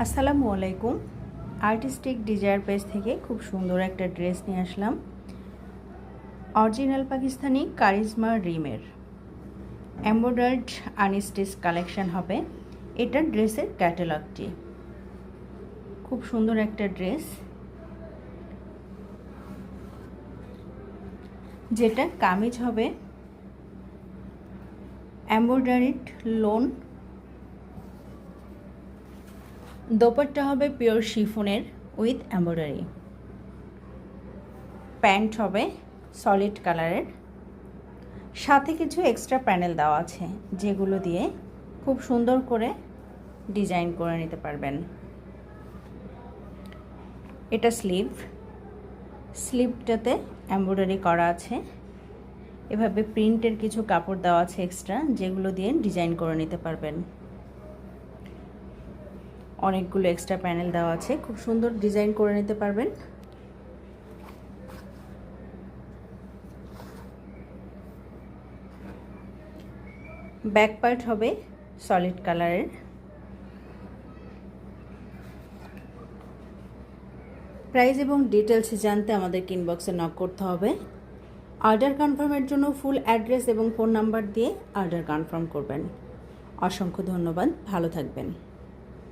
আসসালামু আলাইকুম। Artistic desire page থেকে খুব সুন্দর একটা ড্রেস নিয়ে আসলাম। অরিজিনাল পাকিস্তানি কারিজমা রিমের এমব্রয়ডার্ড আনস্টিচ কালেকশন হবে। এটা ড্রেসের ক্যাটালগটি। খুব সুন্দর একটা ড্রেস, যেটা কামিজ হবে এমব্রয়ডারিড লোন, দোপাট্টা হবে পিওর শিফনের উইথ এমব্রয়ডারি, প্যান্ট হবে সলিড কালারের, সাথে কিছু এক্সট্রা প্যানেল দেওয়া আছে যেগুলো দিয়ে খুব সুন্দর করে ডিজাইন করে নিতে পারবেন। এটা স্লিভটাতে এমব্রয়ডারি করা আছে। এভাবে প্রিন্টের কিছু কাপড় দেওয়া আছে এক্সট্রা, যেগুলো দিয়ে ডিজাইন করে নিতে পারবেন। অনেকগুলো এক্সট্রা প্যানেল দেওয়া আছে, খুব সুন্দর ডিজাইন করে নিতে পারবেন। ব্যাক পার্ট হবে সলিড কালারের। প্রাইস এবং ডিটেলস জানতে আমাদের ইনবক্সে নক করতে হবে। অর্ডার কনফার্মের জন্য ফুল অ্যাড্রেস এবং ফোন নাম্বার দিয়ে অর্ডার কনফার্ম করবেন। অসংখ্য ধন্যবাদ, ভালো থাকবেন।